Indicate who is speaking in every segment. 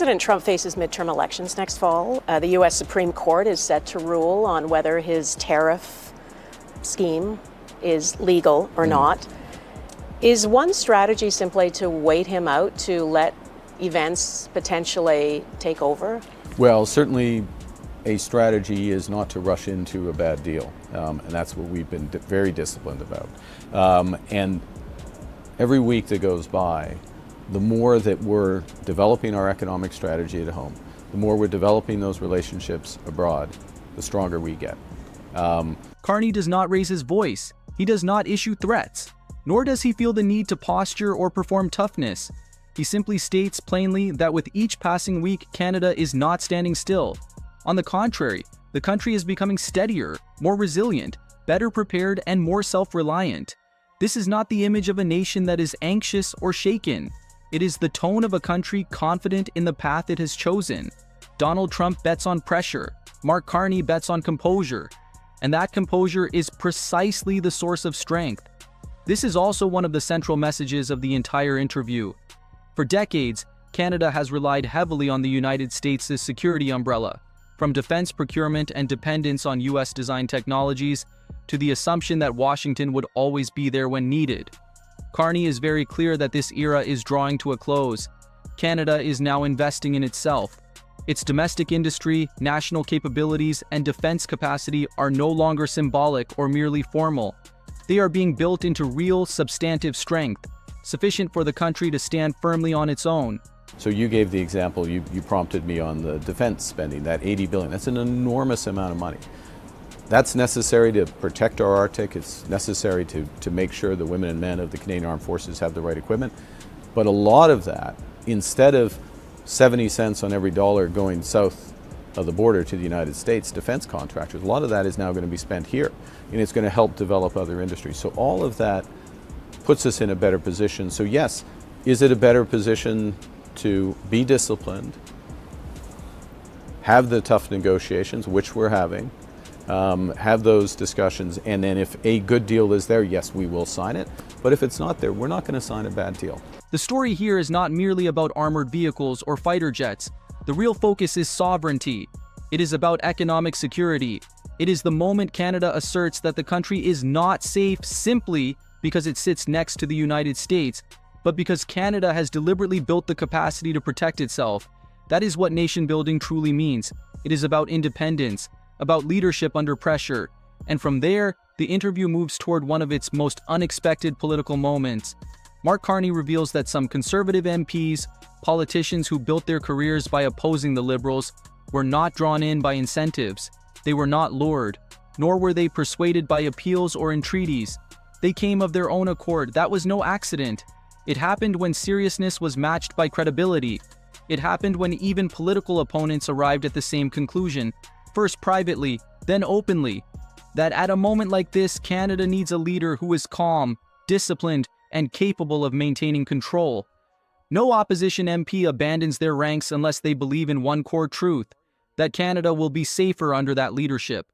Speaker 1: President Trump faces midterm elections next fall. The U.S. Supreme Court is set to rule on whether his tariff scheme is legal or not. Is one strategy simply to wait him out, to let events potentially take over?
Speaker 2: Well, certainly a strategy is not to rush into a bad deal, and that's what we've been very disciplined about. And every week that goes by, the more that we're developing our economic strategy at home, the more we're developing those relationships abroad, the stronger we get.
Speaker 3: Carney does not raise his voice. He does not issue threats, nor does he feel the need to posture or perform toughness. He simply states plainly that with each passing week, Canada is not standing still. On the contrary, the country is becoming steadier, more resilient, better prepared, and more self-reliant. This is not the image of a nation that is anxious or shaken. It is the tone of a country confident in the path it has chosen. Donald Trump bets on pressure. Mark Carney bets on composure. And that composure is precisely the source of strength. This is also one of the central messages of the entire interview. For decades, Canada has relied heavily on the United States' security umbrella, from defense procurement and dependence on US-designed technologies to the assumption that Washington would always be there when needed. Carney is very clear that this era is drawing to a close. Canada is now investing in itself. Its domestic industry, national capabilities, and defense capacity are no longer symbolic or merely formal. They are being built into real, substantive strength, sufficient for the country to stand firmly on its own.
Speaker 2: So you gave the example, you prompted me on the defense spending, that $80 billion. That's an enormous amount of money. That's necessary to protect our Arctic. It's necessary to make sure the women and men of the Canadian Armed Forces have the right equipment. But a lot of that, instead of 70 cents on every dollar going south of the border to the United States, defense contractors, a lot of that is now going to be spent here, and it's going to help develop other industries. So all of that puts us in a better position. So yes, is it a better position to be disciplined, have the tough negotiations, which we're having, have those discussions, and then if a good deal is there, yes, we will sign it. But if it's not there, we're not going to sign a bad deal.
Speaker 3: The story here is not merely about armored vehicles or fighter jets. The real focus is sovereignty. It is about economic security. It is the moment Canada asserts that the country is not safe simply because it sits next to the United States, but because Canada has deliberately built the capacity to protect itself. That is what nation building truly means. It is about independence, about leadership under pressure. And from there, the interview moves toward one of its most unexpected political moments. Mark Carney reveals that some Conservative MPs, politicians who built their careers by opposing the Liberals, were not drawn in by incentives. They were not lured, nor were they persuaded by appeals or entreaties. They came of their own accord. That was no accident. It happened when seriousness was matched by credibility. It happened when even political opponents arrived at the same conclusion, first privately, then openly, that at a moment like this, Canada needs a leader who is calm, disciplined, and capable of maintaining control. No opposition MP abandons their ranks unless they believe in one core truth, that Canada will be safer under that leadership.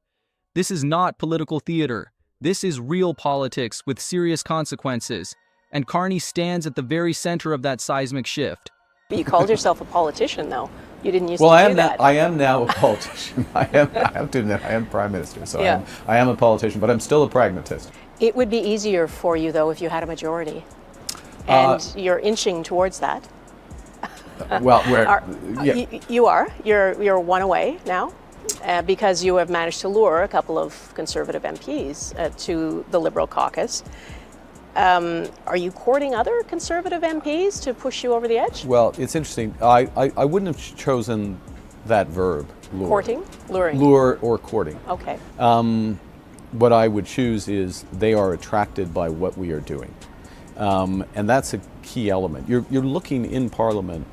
Speaker 3: This is not political theater. This is real politics with serious consequences, and Carney stands at the very center of that seismic shift.
Speaker 1: You called yourself a politician, though. You didn't used
Speaker 2: to do
Speaker 1: that.
Speaker 2: I am now a politician. I have to admit, I am Prime Minister, so yeah. I am a politician, but I'm still a pragmatist.
Speaker 1: It would be easier for you, though, if you had a majority. And you're inching towards that.
Speaker 2: Well,
Speaker 1: you are. You're one away now, because you have managed to lure a couple of Conservative MPs to the Liberal caucus. Are you courting other Conservative MPs to push you over the edge?
Speaker 2: Well, it's interesting. I wouldn't have chosen that verb, lure.
Speaker 1: Courting? Luring?
Speaker 2: Lure or courting.
Speaker 1: Okay.
Speaker 2: What I would choose is they are attracted by what we are doing. And that's a key element. You're looking in Parliament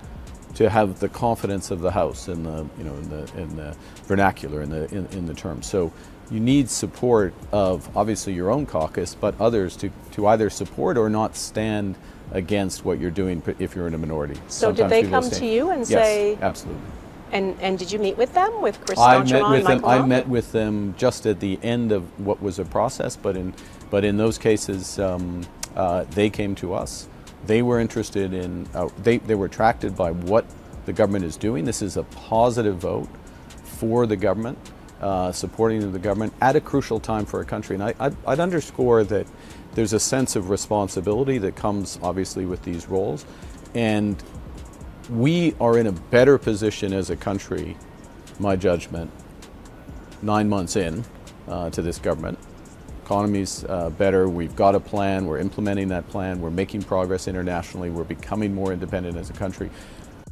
Speaker 2: to have the confidence of the House in the vernacular, in the term. So you need support of obviously your own caucus, but others to either support or not stand against what you're doing if you're in a minority.
Speaker 1: So did they come to you and say?
Speaker 2: Yes, absolutely.
Speaker 1: And did you meet with them, with Chris D'Entremont and Michael?
Speaker 2: I met with them just at the end of what was a process, but in those cases, they came to us. They were interested in, they were attracted by what the government is doing. This is a positive vote for the government, supporting the government at a crucial time for our country. And I'd underscore that there's a sense of responsibility that comes obviously with these roles. And we are in a better position as a country, my judgment, 9 months in to this government. Economy's better, we've got a plan, we're implementing that plan, we're making progress internationally, we're becoming more independent as a country.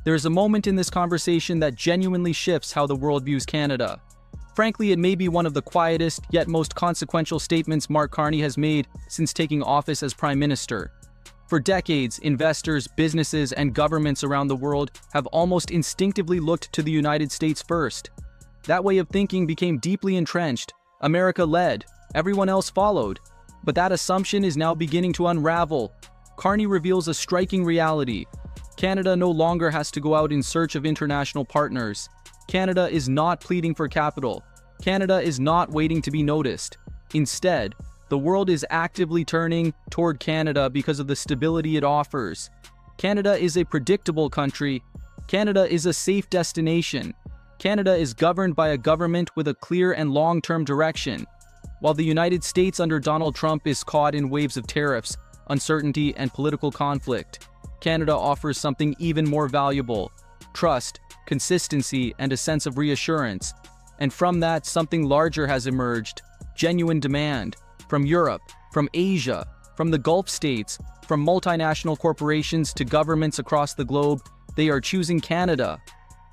Speaker 3: There's a moment in this conversation that genuinely shifts how the world views Canada. Frankly, it may be one of the quietest, yet most consequential statements Mark Carney has made since taking office as Prime Minister. For decades, investors, businesses, and governments around the world have almost instinctively looked to the United States first. That way of thinking became deeply entrenched. America led, everyone else followed. But that assumption is now beginning to unravel. Carney reveals a striking reality. Canada no longer has to go out in search of international partners. Canada is not pleading for capital. Canada is not waiting to be noticed. Instead, the world is actively turning toward Canada because of the stability it offers. Canada is a predictable country. Canada is a safe destination. Canada is governed by a government with a clear and long-term direction. While the United States under Donald Trump is caught in waves of tariffs, uncertainty, and political conflict, Canada offers something even more valuable: trust, consistency, and a sense of reassurance. And from that, something larger has emerged: genuine demand. From Europe, from Asia, from the Gulf states, from multinational corporations to governments across the globe, they are choosing Canada.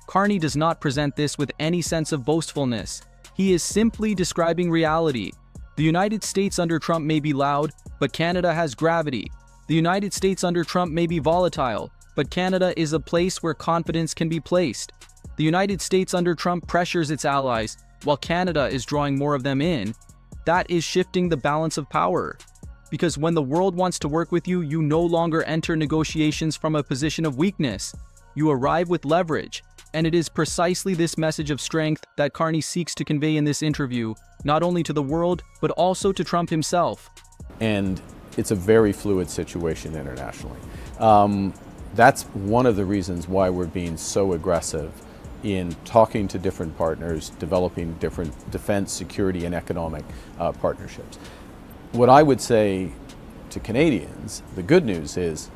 Speaker 3: Carney does not present this with any sense of boastfulness. He is simply describing reality. The United States under Trump may be loud, but Canada has gravity. The United States under Trump may be volatile, but Canada is a place where confidence can be placed. The United States under Trump pressures its allies, while Canada is drawing more of them in. That is shifting the balance of power. Because when the world wants to work with you, you no longer enter negotiations from a position of weakness. You arrive with leverage. And it is precisely this message of strength that Carney seeks to convey in this interview, not only to the world, but also to Trump himself.
Speaker 2: And it's a very fluid situation internationally. That's one of the reasons why we're being so aggressive in talking to different partners, developing different defense, security, and economic partnerships. What I would say to Canadians, the good news is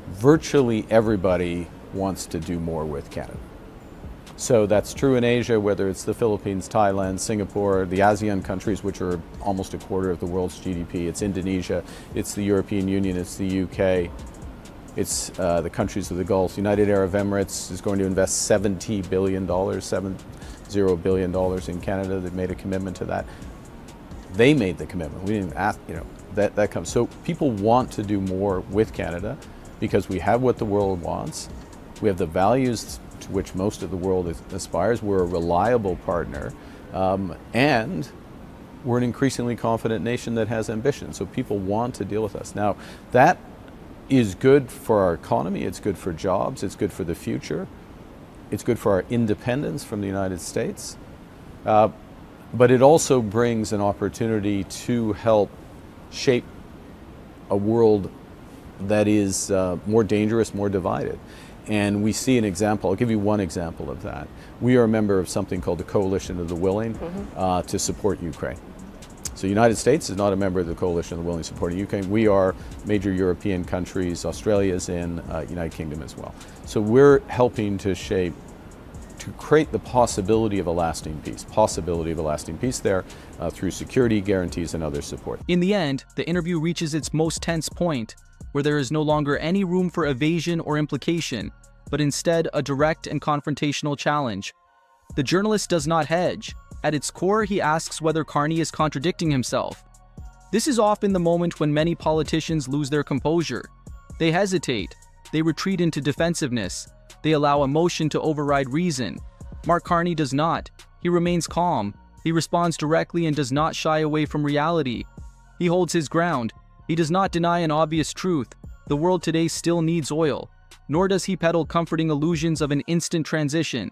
Speaker 2: virtually everybody wants to do more with Canada. So that's true in Asia, whether it's the Philippines, Thailand, Singapore, the ASEAN countries, which are almost a quarter of the world's GDP. It's Indonesia, it's the European Union, it's the UK, it's the countries of the Gulf. United Arab Emirates is going to invest $70 billion, $70 billion in Canada. They've made a commitment to that. They made the commitment. We didn't ask, that comes. So people want to do more with Canada because we have what the world wants. We have the values to which most of the world aspires. We're a reliable partner, and we're an increasingly confident nation that has ambition. So people want to deal with us. Now, that is good for our economy, it's good for jobs, it's good for the future, it's good for our independence from the United States, but it also brings an opportunity to help shape a world that is more dangerous, more divided. And we see an example, I'll give you one example of that. We are a member of something called the Coalition of the Willing to support Ukraine. So the United States is not a member of the Coalition of the Willing supporting Ukraine. We are major European countries, Australia's in, United Kingdom as well. So we're helping to shape, to create the possibility of a lasting peace there through security guarantees and other support.
Speaker 3: In the end, the interview reaches its most tense point, where there is no longer any room for evasion or implication, but instead a direct and confrontational challenge. The journalist does not hedge. At its core, he asks whether Carney is contradicting himself. This is often the moment when many politicians lose their composure. They hesitate. They retreat into defensiveness. They allow emotion to override reason. Mark Carney does not. He remains calm. He responds directly and does not shy away from reality. He holds his ground. He does not deny an obvious truth. The world today still needs oil. Nor does he peddle comforting illusions of an instant transition.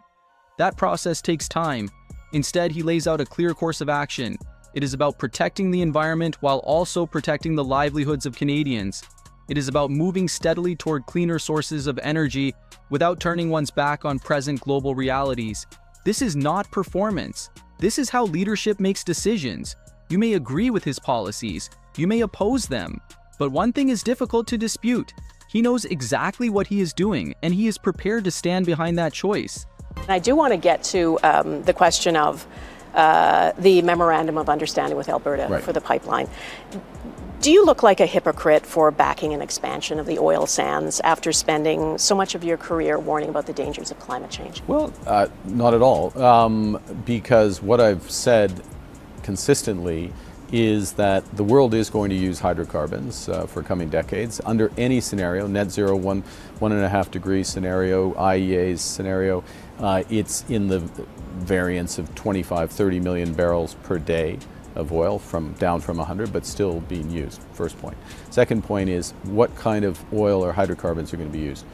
Speaker 3: That process takes time. Instead, he lays out a clear course of action. It is about protecting the environment while also protecting the livelihoods of Canadians. It is about moving steadily toward cleaner sources of energy without turning one's back on present global realities. This is not performance. This is how leadership makes decisions. You may agree with his policies, you may oppose them, but one thing is difficult to dispute. He knows exactly what he is doing, and he is prepared to stand behind that choice.
Speaker 1: I do want to get to the question of the Memorandum of Understanding with Alberta for the pipeline. Do you look like a hypocrite for backing an expansion of the oil sands after spending so much of your career warning about the dangers of climate change?
Speaker 2: Well, not at all, because what I've said consistently is that the world is going to use hydrocarbons for coming decades under any scenario, net zero, 1.5 degree scenario, IEA's scenario. It's in the variance of 25, 30 million barrels per day of oil, down from 100, but still being used, first point. Second point is, what kind of oil or hydrocarbons are going to be used?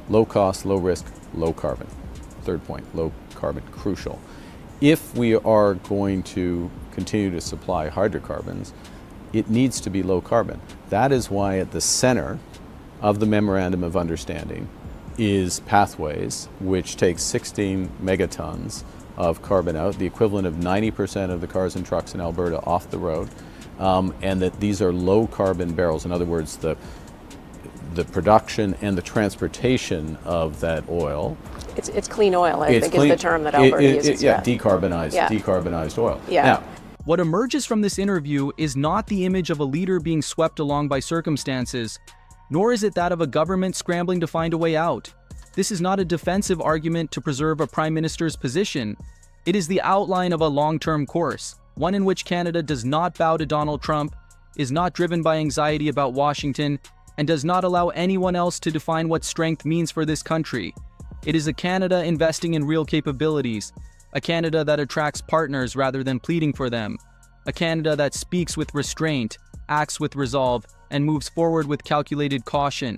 Speaker 2: Low cost, low risk, low carbon. Third point, low carbon, crucial. If we are going to continue to supply hydrocarbons, it needs to be low carbon. That is why at the center of the Memorandum of Understanding is Pathways, which takes 16 megatons of carbon out, the equivalent of 90% of the cars and trucks in Alberta off the road, and that these are low carbon barrels. In other words, the production and the transportation of that oil.
Speaker 1: It's clean oil, I think, is the term that Alberta uses.
Speaker 2: Decarbonized oil.
Speaker 1: Yeah.
Speaker 2: Now,
Speaker 3: What emerges from this interview is not the image of a leader being swept along by circumstances, nor is it that of a government scrambling to find a way out. This is not a defensive argument to preserve a prime minister's position. It is the outline of a long-term course, one in which Canada does not bow to Donald Trump, is not driven by anxiety about Washington, and does not allow anyone else to define what strength means for this country. It is a Canada investing in real capabilities, a Canada that attracts partners rather than pleading for them, a Canada that speaks with restraint, acts with resolve, and moves forward with calculated caution.